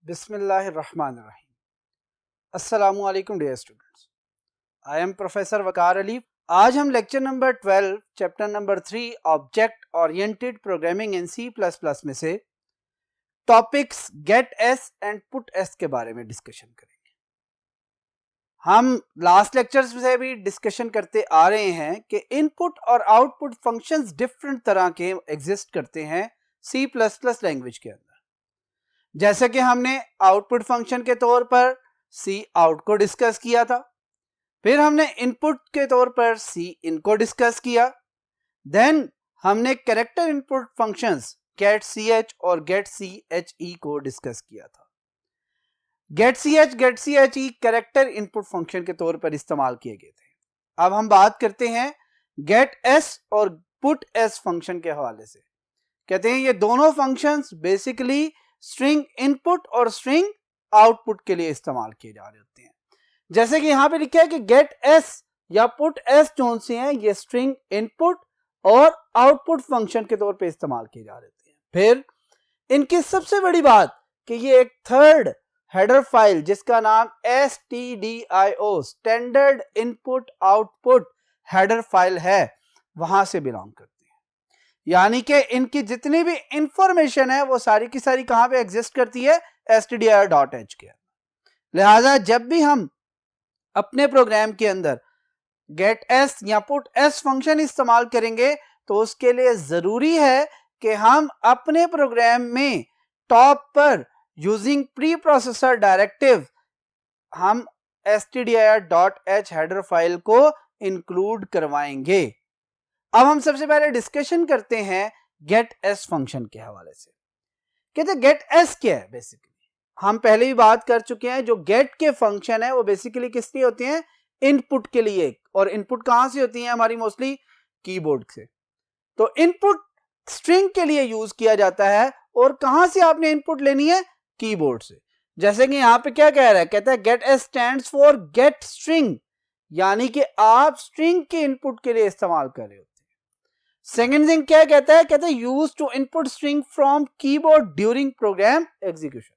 बिस्मिल्लाहिर्रहमानिर्रहीम। अस्सलामुअलैकुम dear students, I am professor Waqar Ali. आज हम lecture number 12 chapter number 3 object oriented programming in C plus plus में से topics gets and puts के बारे में डिस्कशन करेंगे। हम लास्ट लेक्चर्स से भी डिस्कशन करते आ रहे हैं कि इनपुट और आउटपुट फंक्शंस डिफरेंट तरह के एग्जिस्ट करते हैं सी प्लस प्लस लैंग्वेज के अंदर। जैसे कि हमने आउटपुट फंक्शन के तौर पर सी आउट को डिस्कस किया था, फिर हमने इनपुट के तौर पर सी इन को डिस्कस किया, देन हमने character input functions get C H और गेट सी एच ई को डिस्कस किया था। Get C H E character input function के तौर पर इस्तेमाल किए गए थे। अब हम बात करते हैं गेट एस और पुट एस फंक्शन के हवाले से। कहते हैं ये दोनों फंक्शंस बेसिकली स्ट्रिंग इनपुट और स्ट्रिंग आउटपुट के लिए इस्तेमाल किए जा रहे होते हैं। जैसे कि यहां पे लिखा है कि गेट एस या पुट एस जो से हैं ये स्ट्रिंग इनपुट और आउटपुट फंक्शन के तौर पे इस्तेमाल किए जा रहे होते हैं। फिर इनकी सबसे बड़ी बात कि ये एक थर्ड हेडर फाइल जिसका नाम stdio standard input output header file है वहां से बिलोंग करते हैं। यानी कि इनकी जितनी भी इंफॉर्मेशन है वो सारी की सारी कहां पे एग्जिस्ट करती है stdio.h के। लिहाजा जब भी हम अपने प्रोग्राम के अंदर गेट एस या पुट एस फंक्शन इस्तेमाल करेंगे तो उसके लिए जरूरी है कि हम अपने प्रोग्राम में टॉप पर यूजिंग प्री प्रोसेसर डायरेक्टिव हम stdio.h हेडर फाइल को इंक्लूड करवाएंगे। अब हम सबसे पहले डिस्कशन करते हैं गेट एस फंक्शन के हवाले से। कहते हैं गेट एस क्या है। बेसिकली हम पहले भी बात कर चुके हैं, जो गेट के फंक्शन है वो बेसिकली किस लिए होते हैं, इनपुट के लिए। और इनपुट कहां से होती है हमारी, मोस्टली कीबोर्ड से। तो इनपुट स्ट्रिंग के लिए यूज किया जाता है और कहां से आपने इनपुट लेनी है, कीबोर्ड से। जैसे कि यहां पे क्या कह रहा है, कहता है get S stands for get string, यानी कि आप स्ट्रिंग के इनपुट के लिए इस्तेमाल कर रहे हो। सेकेंड थिंग क्या कहता है, कहता है use to input string from keyboard during program execution,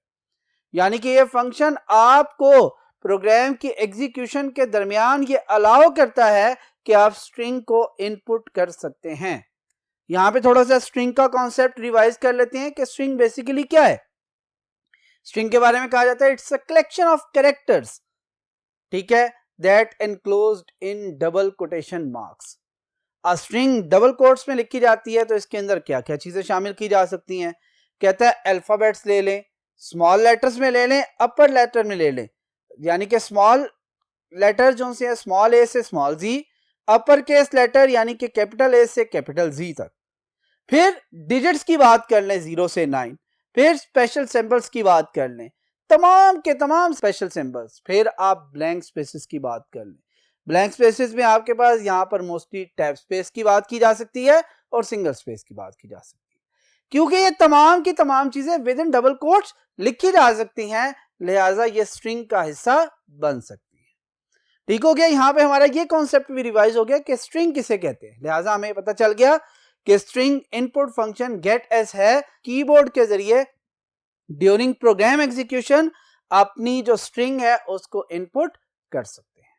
यानी कि ये फंक्शन आपको प्रोग्राम की एग्जीक्यूशन के दरमियान ये अलाउ करता है कि आप स्ट्रिंग को इनपुट कर सकते हैं। यहां पे थोड़ा सा स्ट्रिंग का कॉन्सेप्ट रिवाइज कर लेते हैं कि स्ट्रिंग बेसिकली क्या है। स्ट्रिंग के बारे में कहा जाता है it's a collection of characters, ठीक है, that enclosed in double quotation marks. String double quotes में लिखी जाती है तो इसके अंदर क्या क्या चीजें शामिल की जा सकती हैं। कहता है अल्फाबेट्स ले लें, स्मॉल लेटर्स में ले लें, अपर लेटर में ले लें, यानी कि स्मॉल लेटर जो से स्मॉल ए से स्मॉल जी, अपर केस लेटर यानी कि कैपिटल ए से कैपिटल जी तक। फिर डिजिट्स की बात कर लें 0 से 9, फिर स्पेशल सिंबल्स की बात कर लें, तमाम के तमाम स्पेशल सिंबल्स। फिर आप ब्लैंक स्पेसेस की बात कर लें, ब्लैंक स्पेसेस में आपके पास यहां पर मोस्टली टैब स्पेस की बात की जा सकती है और सिंगल स्पेस की बात की जा सकती है, क्योंकि ये तमाम की तमाम चीजें विद इन डबल कोट्स लिखी जा सकती हैं, लिहाजा ये स्ट्रिंग का हिस्सा बन सकती है। ठीक हो गया, यहां पे हमारा ये कॉन्सेप्ट भी रिवाइज हो गया कि स्ट्रिंग किसे कहते हैं। लिहाजा हमें पता चल गया कि string input function get S है, कीबोर्ड के जरिए ड्यूरिंग प्रोग्राम एग्जीक्यूशन अपनी जो स्ट्रिंग है उसको इनपुट कर सकते हैं।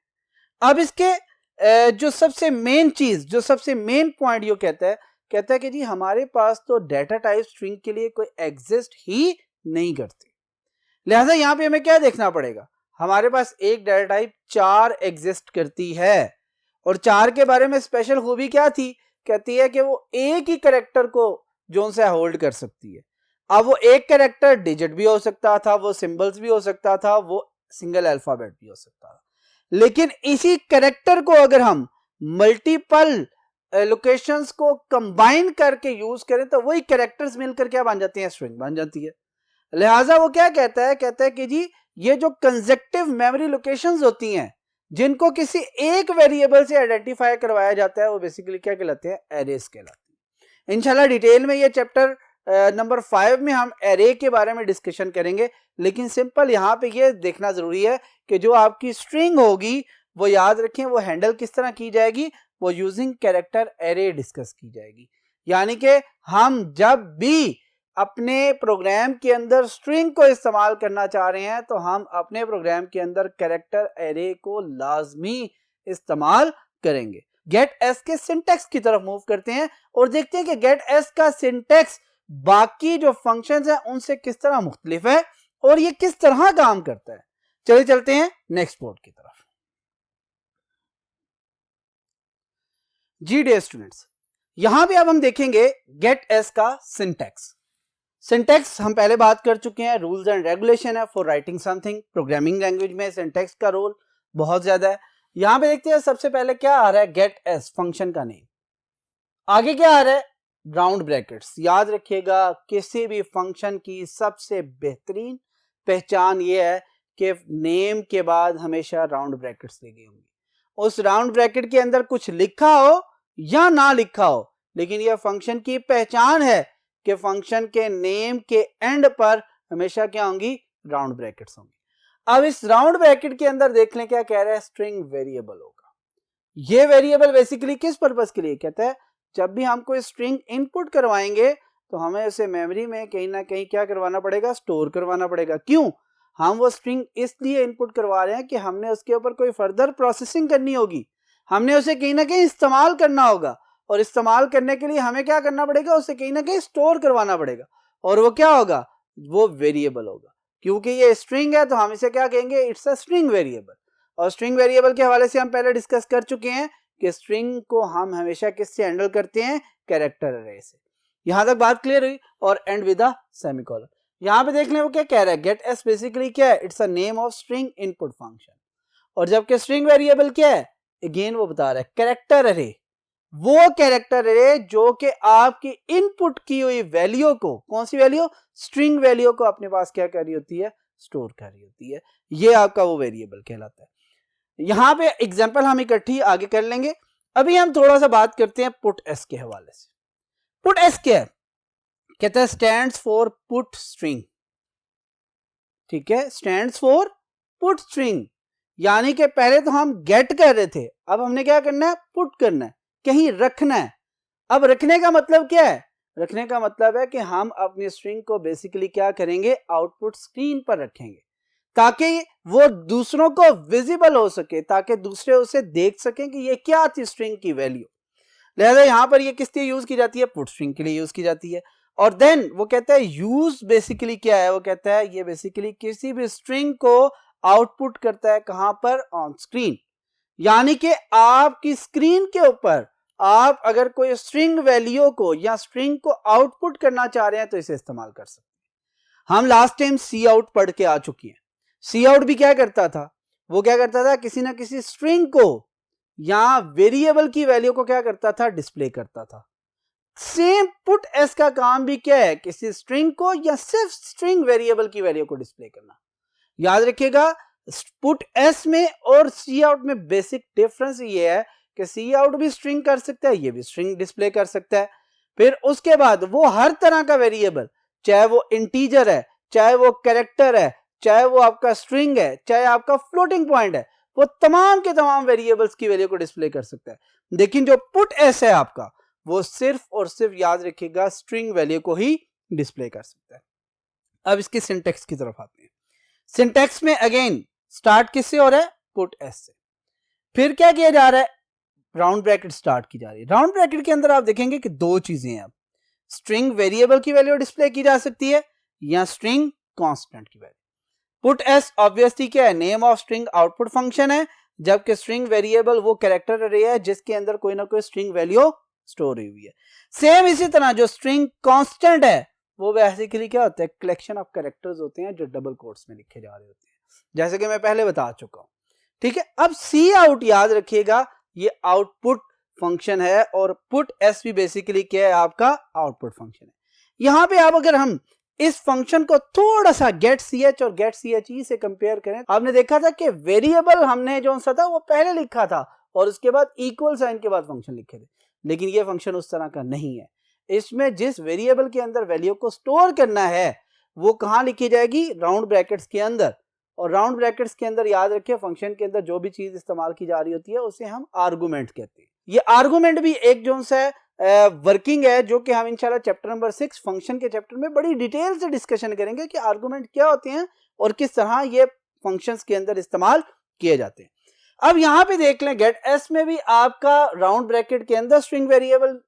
अब इसके जो सबसे मेन चीज, जो सबसे मेन पॉइंट ये कहता है कि जी हमारे पास तो डेटा टाइप स्ट्रिंग के लिए कोई एग्जिस्ट ही नहीं करती। लिहाजा यहां पे हमें क्या देखना पड़ेगा, हमारे पास एक डेटा टाइप 4 एग्जिस्ट करती है और 4 के बारे में स्पेशल खूबी क्या थी, कहती है कि वो एक ही कैरेक्टर को जो से होल्ड कर सकती है। अब वो एक कैरेक्टर डिजिट भी हो सकता था, वो सिंबल्स भी हो सकता था, वो सिंगल अल्फाबेट भी हो सकता था, लेकिन इसी कैरेक्टर को अगर हम मल्टीपल लोकेशंस को कंबाइन करके यूज करें तो वही कैरेक्टर्स मिलकर क्या बन जाती हैं, स्ट्रिंग बन जाती है। लिहाजा वो क्या कहता है कि जी ये जो कंसेक्टिव मेमोरी लोकेशंस होती हैं जिनको किसी एक वेरिएबल से आइडेंटिफाई करवाया जाता है वो बेसिकली क्या कहलाते हैं, एरेस कहलाते हैं। इंशाल्लाह डिटेल में ये चैप्टर नंबर 5 में हम एरे के बारे में डिस्कशन करेंगे, लेकिन सिंपल यहाँ पे ये देखना जरूरी है कि जो आपकी स्ट्रिंग होगी वो याद रखें वो हैंडल किस तरह की जाएगी, वो यूजिंग कैरेक्टर एरे डिस्कस की जाएगी। यानी कि हम जब भी अपने प्रोग्राम के अंदर स्ट्रिंग को इस्तेमाल करना चाह रहे हैं तो हम अपने प्रोग्राम के अंदर कैरेक्टर एरे को लाजमी इस्तेमाल करेंगे। गेट एस के सिंटैक्स की तरफ मूव करते हैं और देखते हैं कि गेट एस का सिंटैक्स बाकी जो फंक्शंस हैं उनसे किस तरह मुख्तलिफ है और ये किस तरह काम करता है। चलिए चलते हैं नेक्स्ट बोर्ड की तरफ। जी डियर स्टूडेंट्स, यहां पे अब हम देखेंगे गेट एस का सिंटैक्स। सिंटैक्स हम पहले बात कर चुके हैं, रूल्स एंड रेगुलेशन है for writing something. Programming language में सिंटैक्स का रोल बहुत ज्यादा है। यहां पे देखते हैं सबसे पहले क्या आ रहा है, गेट एस फंक्शन का नेम, आगे क्या आ रहा है, राउंड ब्रैकेट्स। याद रखिएगा किसी भी फंक्शन की सबसे बेहतरीन पहचान ये है कि नेम के बाद हमेशा राउंड ब्रैकेट्स लगी होंगी। उस राउंड ब्रैकेट के अंदर कुछ लिखा हो या ना लिखा हो, लेकिन यह फंक्शन की पहचान है कि फंक्शन के नेम के एंड पर हमेशा क्या होंगी, राउंड ब्रैकेट्स होंगी। अब इस राउंड ब्रैकेट के अंदर देख लें क्या कह रहा है, स्ट्रिंग वेरिएबल होगा। ये वेरिएबल बेसिकली किस पर्पस के लिए कहता है, जब भी हम कोई स्ट्रिंग इनपुट करवाएंगे तो हमें उसे मेमोरी में कहीं ना कहीं क्या करवाना पड़ेगा, स्टोर करवाना पड़ेगा। क्यों, हम वो स्ट्रिंग इसलिए इनपुट करवा रहे हैं कि हमने उसके ऊपर कोई फर्दर प्रोसेसिंग करनी होगी, हमने उसे कहीं ना कहीं इस्तेमाल करना होगा और इस्तेमाल करने के लिए हमें क्या करना पड़ेगा, उसे कहीं ना कहीं स्टोर करवाना पड़ेगा और वो क्या होगा, वो वेरिएबल होगा। क्योंकि ये स्ट्रिंग है तो हम इसे क्या कहेंगे, इट्स अ स्ट्रिंग वेरिएबल। और स्ट्रिंग वेरिएबल के हवाले से हम पहले डिस्कस कर चुके हैं कि स्ट्रिंग को हम हमेशा किससे हैंडल करते हैं, कैरेक्टर अरे से। यहां तक बात क्लियर हुई। और एंड विद अ सेमीकोलन। यहां पे देख लें वो क्या कह रहा है, गेट एस बेसिकली क्या है, it's a name of string input function. और जबकि स्ट्रिंग वेरिएबल क्या है, अगेन वो बता रहा है कैरेक्टर अरे, वो कैरेक्टर अरे जो कि आपकी इनपुट की हुई वैल्यू को, कौन सी वैल्यू, स्ट्रिंग वैल्यू को अपने पास क्या कर रही होती है, स्टोर कर रही होती है। ये आपका वो वेरिएबल कहलाता है। यहां पे एग्जांपल हम इकट्ठी आगे कर लेंगे। अभी हम थोड़ा सा बात करते हैं पुट एस के हवाले से। पुट एस क्या है, कहता है स्टैंड्स फॉर पुट स्ट्रिंग। ठीक है, स्टैंड्स फॉर पुट स्ट्रिंग, यानी कि पहले तो हम गेट कर रहे थे, अब हमने क्या करना है, पुट करना है, कहीं रखना है। अब रखने का मतलब क्या है, रखने का मतलब है कि हम अपनी स्ट्रिंग को बेसिकली क्या करेंगे, आउटपुट स्क्रीन पर रखेंगे ताकि वो दूसरों को विजिबल हो सके, ताकि दूसरे उसे देख सकें कि ये क्या थी स्ट्रिंग की वैल्यू। लिहाजा यहां पर ये किस लिए यूज की जाती है, पुट स्ट्रिंग के लिए यूज की जाती है। और देन वो कहता है यूज बेसिकली क्या है, वो कहता है ये बेसिकली किसी भी स्ट्रिंग को आउटपुट करता है, कहां पर, ऑन स्क्रीन। यानी कि आपकी स्क्रीन के ऊपर आप अगर कोई स्ट्रिंग वैल्यू को या स्ट्रिंग को आउटपुट करना चाह रहे हैं तो इसे इस्तेमाल कर सकते हैं। हम लास्ट टाइम सी आउट पढ़ के आ चुकी हैं। सी आउट भी क्या करता था, वो क्या करता था, किसी ना किसी स्ट्रिंग को या वेरिएबल की वैल्यू को क्या करता था, डिस्प्ले करता था। सेम पुट एस का काम भी क्या है, किसी स्ट्रिंग को या सिर्फ स्ट्रिंग वेरिएबल की वैल्यू को डिस्प्ले करना। याद रखिएगा पुट एस में और सी आउट में बेसिक डिफरेंस ये है कि सी आउट भी स्ट्रिंग कर सकता है, ये भी स्ट्रिंग डिस्प्ले कर सकता है। फिर उसके बाद वो हर तरह का वेरिएबल, चाहे वो इंटीजर है, चाहे वो कैरेक्टर है, चाहे वो आपका स्ट्रिंग है, चाहे आपका फ्लोटिंग पॉइंट है, वो तमाम के तमाम वेरिएबल्स की वैल्यू को डिस्प्ले कर सकता है। लेकिन जो पुट एस है आपका, वो सिर्फ और सिर्फ याद रखिएगा स्ट्रिंग वैल्यू को ही डिस्प्ले कर सकता है। अब इसके सिंटैक्स की तरफ आते हैं। सिंटैक्स में अगेन स्टार्ट किससे हो रहा है, पुट एस से। फिर क्या किया जा रहा है, राउंड ब्रैकेट स्टार्ट की जा रही है। राउंड ब्रैकेट के अंदर आप देखेंगे कि दो चीजें हैं, स्ट्रिंग वेरिएबल की वैल्यू डिस्प्ले की जा सकती है या स्ट्रिंग कांस्टेंट की वैल्यू। पुट एस ऑब्वियसली क्या है, name of string output function है, जबकि स्ट्रिंग वेरिएबल वो कैरेक्टर अरे है जिसके अंदर कोई ना कोई स्ट्रिंग वैल्यू स्टोर हुई है। सेम इसी तरह जो स्ट्रिंग कांस्टेंट है वो बेसिकली क्या होता है, कलेक्शन ऑफ कैरेक्टर्स होते हैं जो डबल कोट्स में लिखे जा रहे होते हैं, जैसे कि मैं पहले बता चुका हूं। ठीक है, अब सी आउट याद रखिएगा ये आउटपुट फंक्शन है और पुट एस भी बेसिकली क्या है, आपका आउटपुट फंक्शन है। यहां पे आप अगर हम इस फंक्शन को थोड़ा सा गेट सी एच और गेट सी एच ई से कंपेयर करें, आपने देखा था कि वेरिएबल हमने जो सा था वो पहले लिखा था और उसके बाद इक्वल साइन के बाद फंक्शन लिखे थे, लेकिन ये फंक्शन उस तरह का नहीं है। इसमें जिस वेरिएबल के अंदर वैल्यू को स्टोर करना है वो कहां लिखी जाएगी, राउंड ब्रैकेट्स के अंदर। और राउंड ब्रैकेट्स के अंदर याद रखिए फंक्शन के अंदर जो भी चीज इस्तेमाल की जा रही होती है उसे हम आर्गुमेंट कहते हैं। ये आर्गुमेंट भी एक जो है वर्किंग है जो कि हम इंशाल्लाह चैप्टर नंबर 6 फंक्शन के चैप्टर में बड़ी डिटेल से डिस्कशन करेंगे कि आर्गुमेंट क्या होते हैं और किस तरह ये फंक्शंस के अंदर इस्तेमाल किए जाते हैं। अब यहाँ पे देख लें, गेट एस में भी आपका राउंड ब्रैकेट के अंदर स्ट्रिंग वेरिएबल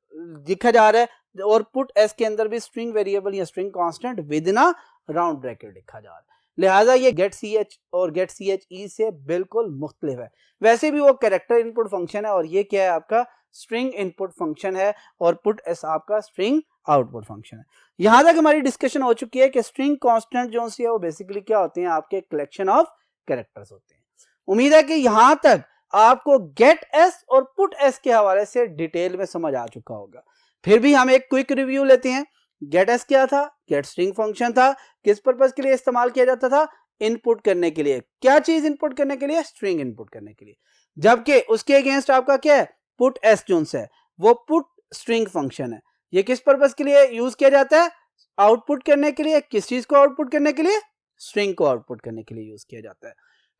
लिखा जा रहा है और पुट एस के अंदर भी स्ट्रिंग वेरिएबल या string constant with in round bracket लिखा जा रहा है। लिहाजा ये गेट सी एच और गेट सी एच ई से बिल्कुल मुख्तलिफ है। वैसे भी वो कैरेक्टर इनपुट फंक्शन है और ये क्या है, आपका स्ट्रिंग इनपुट फंक्शन है और पुट एस आपका स्ट्रिंग आउटपुट फंक्शन है। यहां तक हमारी डिस्कशन हो चुकी है कि स्ट्रिंग कांस्टेंट जो है वो बेसिकली क्या होते हैं, आपके कलेक्शन ऑफ कैरेक्टर्स होते हैं। उम्मीद है कि यहां तक आपको गेट एस और पुट एस के हवाले से डिटेल में समझ आ चुका होगा। फिर भी हम एक क्विक रिव्यू लेते हैं। गेट एस क्या था? गेट स्ट्रिंग फंक्शन था। किस पर्पस के लिए इस्तेमाल किया जाता था? इनपुट करने के लिए। क्या चीज इनपुट करने के लिए? स्ट्रिंग इनपुट करने के लिए। जबकि उसके अगेंस्ट आपका क्या है? पुट एस जो है वो पुट स्ट्रिंग फंक्शन है। ये किस पर्पस के लिए यूज किया जाता है? आउटपुट करने के लिए। किस चीज को आउटपुट करने के लिए? स्ट्रिंग को आउटपुट करने के लिए यूज किया जाता है।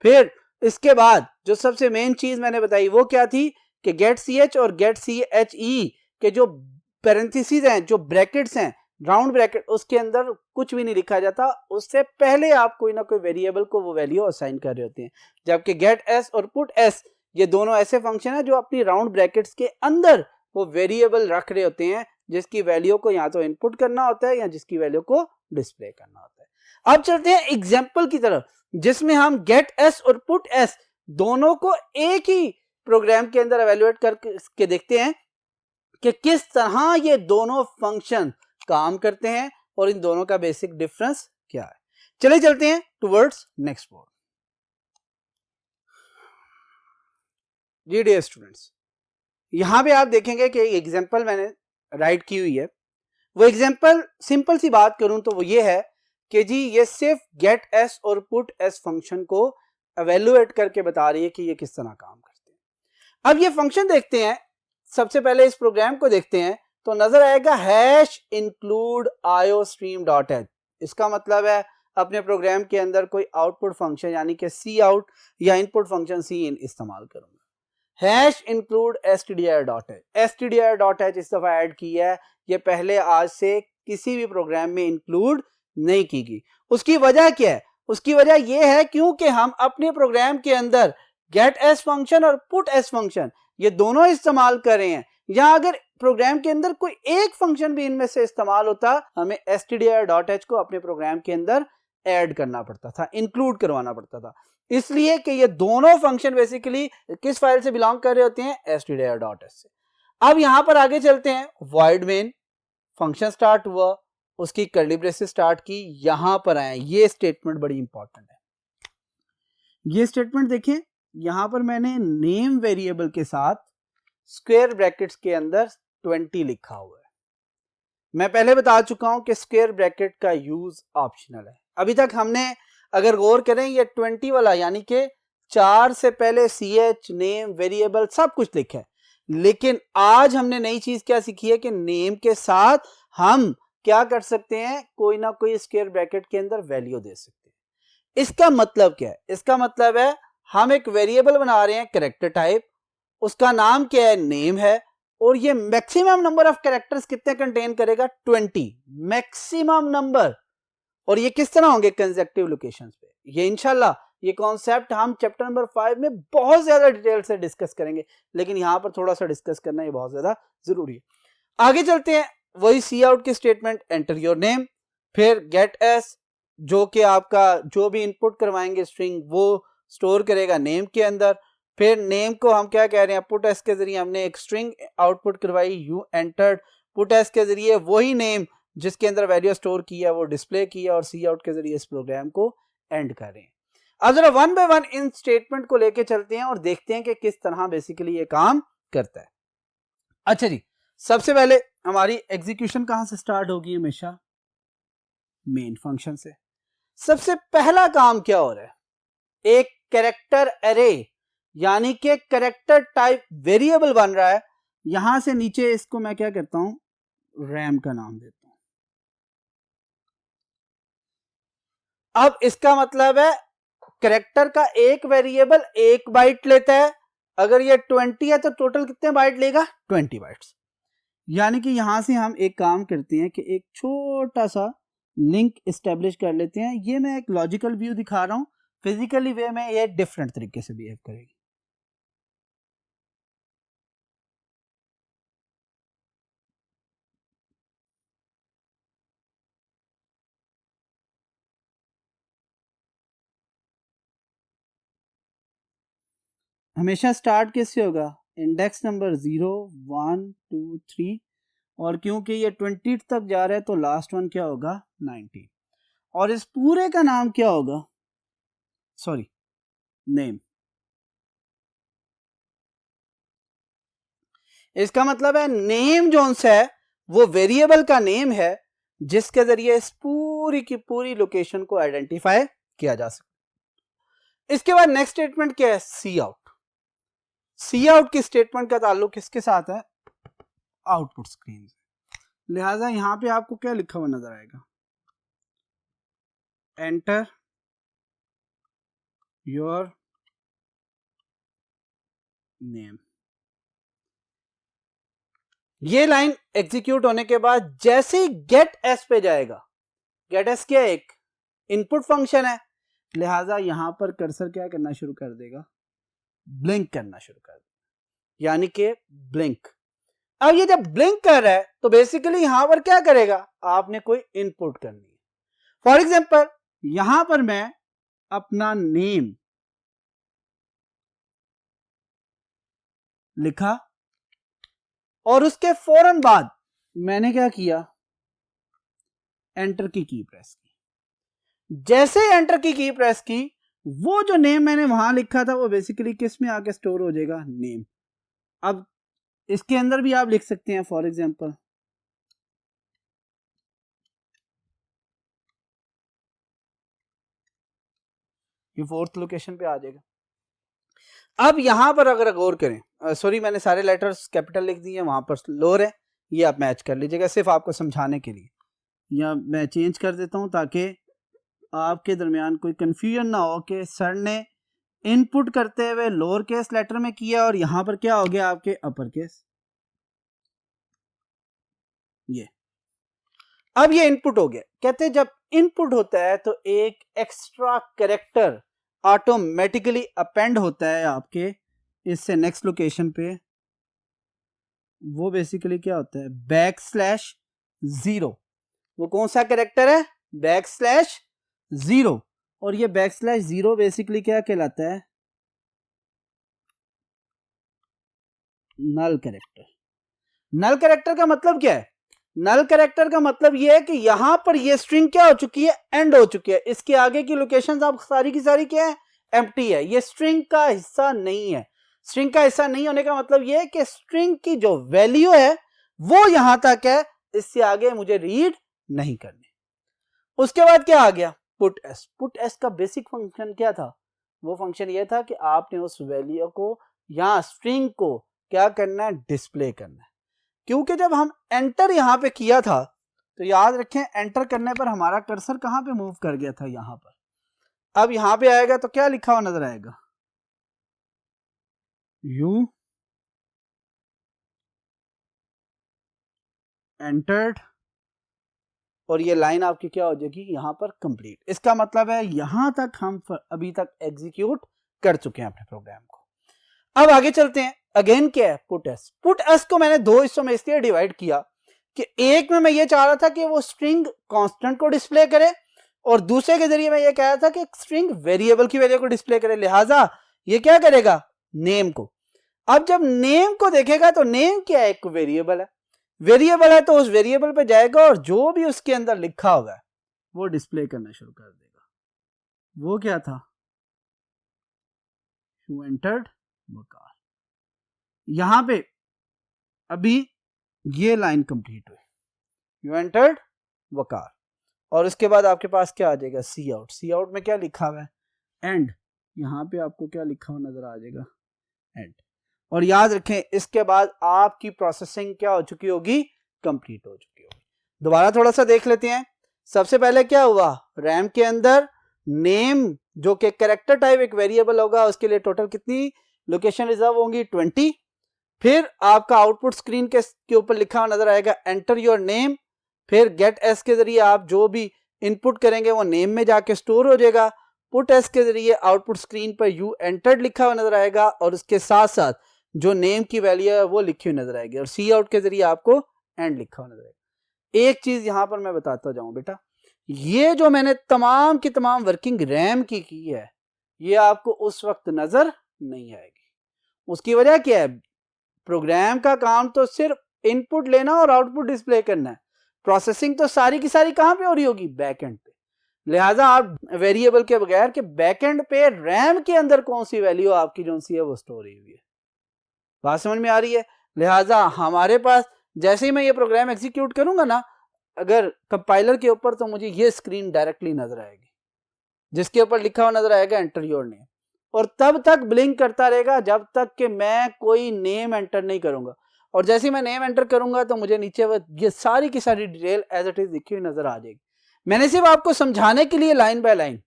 फिर इसके बाद जो सबसे मेन चीज मैंने बताई वो क्या थी कि गेट सी एच और गेट सी एच ई के जो पैरेंथेसिस हैं, जो ब्रैकेट्स हैं, राउंड ब्रैकेट, उसके अंदर कुछ भी नहीं लिखा जाता। उससे पहले आप कोई ना कोई वेरिएबल को वो वैल्यू असाइन कर रहे होते हैं। जबकि गेट एस और पुट एस ये दोनों ऐसे फंक्शन है जो अपनी राउंड ब्रैकेट्स के अंदर वो वेरिएबल रख रहे होते हैं जिसकी वैल्यू को या तो इनपुट करना होता है या जिसकी वैल्यू को डिस्प्ले करना होता है। अब चलते हैं एग्जाम्पल की तरफ जिसमें हम गेट एस और पुट एस दोनों को एक ही प्रोग्राम के अंदर एवेल्युएट करके देखते हैं कि किस तरह ये दोनों फंक्शन काम करते हैं और इन दोनों का बेसिक डिफरेंस क्या है। चले चलते हैं टुवर्ड्स नेक्स्ट बोर्ड। जी डियर स्टूडेंट्स, यहां पे आप देखेंगे कि एग्जांपल मैंने राइट की हुई है। वो एग्जांपल सिंपल सी बात करूं तो वो ये है कि जी ये सिर्फ गेट एस और पुट एस फंक्शन को एवेल्युएट करके बता रही है कि ये किस तरह काम करते हैं। अब ये फंक्शन देखते हैं। सबसे पहले इस प्रोग्राम को देखते हैं तो नजर आएगा hash include iostream dot H. इसका मतलब है अपने प्रोग्राम के अंदर कोई आउटपुट फंक्शन यानी कि सी आउट या इनपुट फंक्शन सी इन इस्तेमाल करूंगा। Hash include stdir dot H. stdir dot H इस दफा ऐड की है, ये पहले आज से किसी भी प्रोग्राम में इंक्लूड नहीं की गई। उसकी वजह क्या है? उसकी वजह यह है क्योंकि हम अपने प्रोग्राम के अंदर गेट एस फंक्शन और पुट एस फंक्शन ये दोनों इस्तेमाल कर रहे हैं। या अगर प्रोग्राम के अंदर कोई एक फंक्शन भी इनमें से इस्तेमाल होता, हमें stdir.h को अपने प्रोग्राम के अंदर ऐड करना पड़ता था, इंक्लूड करवाना पड़ता था। इसलिए कि ये दोनों फंक्शन बेसिकली किस फाइल से बिलोंग कर रहे होते हैं? stdir.h से। अब यहां पर आगे चलते हैं। वॉइड मेन फंक्शन स्टार्ट हुआ, उसकी कर्ली ब्रेसेस स्टार्ट की, यहां पर आए। ये स्टेटमेंट बड़ी इंपॉर्टेंट है। ये स्टेटमेंट देखें, यहां पर मैंने नेम वेरिएबल के साथ स्क्वायर ब्रैकेट्स के अंदर 20 लिखा हुआ है। मैं पहले बता चुका हूं कि स्क्वायर ब्रैकेट का यूज ऑप्शनल है। अभी तक हमने अगर गौर करें ये 20 वाला यानी कि 4 से पहले ch नेम वेरिएबल सब कुछ लिखा है। लेकिन आज हमने नई चीज क्या सीखी है कि नेम के साथ हम क्या कर सकते हैं, कोई ना कोई स्क्वायर ब्रैकेट के अंदर वैल्यू दे सकते हैं। इसका मतलब क्या है? इसका मतलब है हम एक वेरिएबल बना रहे हैं कैरेक्टर टाइप, उसका नाम क्या है? नेम है, और ये मैक्सिमम नंबर ऑफ कैरेक्टर्स कितने कंटेन करेगा? 20 मैक्सिमम नंबर। और ये किस तरह होंगे? कंसेक्टिव लोकेशंस पे। ये इंशाल्लाह ये कॉन्सेप्ट हम चैप्टर नंबर 5 में बहुत ज्यादा डिटेल से डिस्कस करेंगे, लेकिन यहां पर थोड़ा सा डिस्कस करना ये बहुत ज्यादा जरूरी है। आगे चलते हैं। वही सी आउट की स्टेटमेंट, एंटर योर नेम, फिर गेट एस जो कि आपका जो भी इनपुट करवाएंगे स्ट्रिंग वो स्टोर करेगा नेम के अंदर। फिर नेम को हम क्या कह रहे हैं? पुट एस के जरिए हमने एक स्ट्रिंग आउटपुट करवाई, यू एंटर्ड। पुट एस के जरिए वही नेम जिसके अंदर वैल्यू स्टोर किया वो डिस्प्ले किया, और सी आउट के जरिए इस प्रोग्राम को एंड कर रहे हैं। अब जरा one by one in statement को लेके चलते हैं और देखते हैं कि किस तरह बेसिकली ये काम करता है। अच्छा जी, सबसे पहले हमारी एग्जीक्यूशन कहां से स्टार्ट होगी? हमेशा मेन फंक्शन से। सबसे पहला काम क्या हो रहा है? एक कैरेक्टर एरे यानी कि कैरेक्टर टाइप वेरिएबल बन रहा है। यहां से नीचे इसको मैं क्या करता हूं? रैम का नाम देता हूं। अब इसका मतलब है कैरेक्टर का एक वेरिएबल 1 बाइट लेता है। अगर ये 20 है तो टोटल कितने बाइट लेगा? 20 बाइट्स। यानी कि यहां से हम एक काम करते हैं कि एक छोटा सा लिंक इस्टेब्लिश कर लेते हैं। ये मैं एक लॉजिकल व्यू दिखा रहा हूं, फिजिकली वे में ये डिफरेंट तरीके से बिहेव करेगी। हमेशा स्टार्ट किससे होगा? इंडेक्स नंबर 0 1 2 3, और क्योंकि ये 20 तक जा रहा है तो लास्ट वन क्या होगा? 19। और इस पूरे का नाम क्या होगा? Sorry, name. इसका मतलब है नेम जोन से है वो वेरिएबल का नेम है जिसके जरिए इस पूरी की पूरी लोकेशन को आइडेंटिफाई किया जा सकता। इसके बाद नेक्स्ट स्टेटमेंट क्या है? सी आउट। सी आउट की स्टेटमेंट का ताल्लुक किसके साथ है? आउटपुट स्क्रीन से। लिहाजा यहां पे आपको क्या लिखा हुआ नजर आएगा? Enter your name. ये लाइन एग्जीक्यूट होने के बाद जैसे ही गेट एस पे जाएगा, गेट एस क्या है? एक इनपुट फंक्शन है, लिहाजा यहां पर कर्सर क्या करना शुरू कर देगा? ब्लिंक करना शुरू कर देगा, यानी कि ब्लिंक। अब ये जब ब्लिंक कर रहा है तो बेसिकली यहां पर क्या करेगा? आपने कोई इनपुट करनी है। फॉर एग्जांपल यहां पर मैं अपना नेम लिखा और उसके फौरन बाद मैंने क्या किया? एंटर की प्रेस की। जैसे एंटर की प्रेस की, वो जो नेम मैंने वहां लिखा था वो बेसिकली किस में आके स्टोर हो जाएगा? नेम। अब इसके अंदर भी आप लिख सकते हैं, फॉर एग्जांपल ये फोर्थ लोकेशन पे आ जाएगा। अब यहां पर अगर गौर करें, सॉरी मैंने सारे लेटर्स कैपिटल लिख दिए, वहां पर लोअर है, ये आप मैच कर लीजिएगा सिर्फ आपको समझाने के लिए, या मैं चेंज कर देता हूं ताकि आपके दरमियान कोई कंफ्यूजन ना हो कि सर ने इनपुट करते हुए लोअर केस लेटर में किया और यहां पर क्या हो गया आपके अपर केस। ये अब ये इनपुट हो गया। कहते हैं जब इनपुट होता है तो एक एक्स्ट्रा कैरेक्टर ऑटोमेटिकली अपेंड होता है आपके इससे नेक्स्ट लोकेशन पे। वो बेसिकली क्या होता है? \0। वो कौन सा कैरेक्टर है? \0। और ये \0 बेसिकली क्या कहलाता है? नल कैरेक्टर। नल कैरेक्टर का मतलब क्या है? नल कैरेक्टर का मतलब ये है कि यहां पर ये स्ट्रिंग क्या हो चुकी है? एंड हो चुकी है। इसके आगे की लोकेशंस आप सारी की सारी क्या है? एम्प्टी है। ये स्ट्रिंग का हिस्सा नहीं है। स्ट्रिंग का हिस्सा नहीं होने का मतलब ये है कि स्ट्रिंग की जो वैल्यू है वो यहां तक है, इससे आगे मुझे रीड नहीं करनी। उसके बाद क्या आ गया? Put S. पुट एस का बेसिक फंक्शन क्या था? वो फंक्शन ये था कि आपने उस वैल्यू को या स्ट्रिंग को क्या करना है? डिस्प्ले करना है। क्योंकि जब हम एंटर यहां पे किया था तो याद रखें एंटर करने पर हमारा कर्सर कहां पे मूव कर गया था? यहां पर। अब यहां पे आएगा तो क्या लिखा हुआ नजर आएगा? यू एंटर्ड, और ये लाइन आपकी क्या हो जाएगी? यहां पर कंप्लीट। इसका मतलब है यहां तक हम अभी तक एग्जीक्यूट कर चुके हैं अपने प्रोग्राम को। अब आगे चलते हैं। अगेन क्या है? Put S. पुट एस को मैंने दो हिस्सों में इसलिए डिवाइड किया कि एक में मैं ये चाह रहा था कि वो स्ट्रिंग कांस्टेंट को डिस्प्ले करे और दूसरे के जरिए मैं ये कह रहा था कि स्ट्रिंग वेरिएबल की वैल्यू को डिस्प्ले करे। लिहाजा ये क्या करेगा? नेम को। अब जब नेम को देखेगा तो नेम क्या है? एक वेरिएबल है। वेरिएबल है तो उस वेरिएबल पे जाएगा और जो भी उसके अंदर लिखा होगा वो डिस्प्ले करना शुरू कर देगा। वो क्या था? यू एंटर्ड वकार। यहां पे अभी ये लाइन कंप्लीट हुई, यू एंटर्ड वकार, और उसके बाद आपके पास क्या आ जाएगा? सी आउट। सी आउट में क्या लिखा हुआ है? एंड। यहां पे आपको क्या लिखा हुआ नजर आ जाएगा? एंड। और याद रखें इसके बाद आपकी प्रोसेसिंग क्या हो चुकी होगी? कंप्लीट हो चुकी होगी। दोबारा थोड़ा सा देख लेते हैं। सबसे पहले क्या हुआ? रैम के अंदर नेम जो कि कैरेक्टर टाइप एक वेरिएबल होगा, उसके लिए टोटल कितनी लोकेशन रिजर्व होंगी? 20। फिर आपका आउटपुट स्क्रीन के ऊपर लिखा हुआ नजर आएगा एंटर योर नेम, फिर गेट एस के जरिए आप जो भी इनपुट करेंगे वो नेम में जाके स्टोर हो जाएगा, पुट एस के जरिए आउटपुट स्क्रीन पर यू एंटर्ड लिखा हुआ नजर आएगा और उसके साथ साथ जो नेम की वैल्यू है वो लिखी हुई नजर आएगी, और सी आउट के जरिए आपको एंड लिखा हुआ नजर आएगा। एक चीज यहां पर मैं बताता जाऊं बेटा, ये जो मैंने तमाम की तमाम वर्किंग रैम की है ये आपको उस वक्त नजर नहीं आएगी। उसकी वजह क्या है, प्रोग्राम का काम तो सिर्फ इनपुट लेना और आउटपुट डिस्प्ले करना है, प्रोसेसिंग तो सारी की सारी कहां पे हो रही होगी, बैकएंड पे। लिहाजा आप वेरिएबल के बगैर के बैकएंड पे रैम के अंदर कौन सी वैल्यू आपकी जो सी है वो स्टोर हुई है। बात समझ में आ रही है? लिहाजा हमारे पास जैसे ही मैं ये प्रोग्राम एग्जीक्यूट करूंगा ना अगर कंपाइलर के ऊपर, तो मुझे ये स्क्रीन डायरेक्टली नजर आएगी जिसके ऊपर लिखा हुआ नजर आएगा एंटर योर नेम, और तब तक ब्लिंक करता रहेगा जब तक कि मैं कोई नेम एंटर नहीं करूंगा। और जैसे ही मैं नेम एंटर करूंगा तो मुझे नीचे ये सारी की सारी डिटेल एज इट इज लिखी हुई नजर आ जाएगी। मैंने सिर्फ आपको समझाने के लिए line by line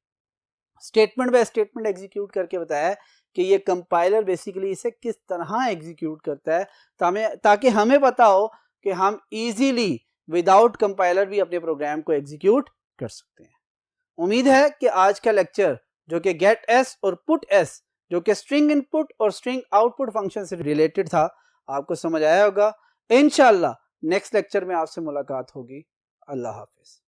statement by statement execute करके बताया कि ये कंपाइलर बेसिकली इसे किस तरह एग्जीक्यूट करता है ताकि हमें पता हो कि हम इजीली विदाउट कंपाइलर भी अपने प्रोग्राम को एग्जीक्यूट कर सकते हैं। उम्मीद है कि आज का लेक्चर जो कि गेट एस और पुट एस जो कि स्ट्रिंग इनपुट और स्ट्रिंग आउटपुट फंक्शन से रिलेटेड था आपको समझ आया होगा। इंशाल्लाह नेक्स्ट लेक्चर में आपसे मुलाकात होगी। अल्लाह हाफिज।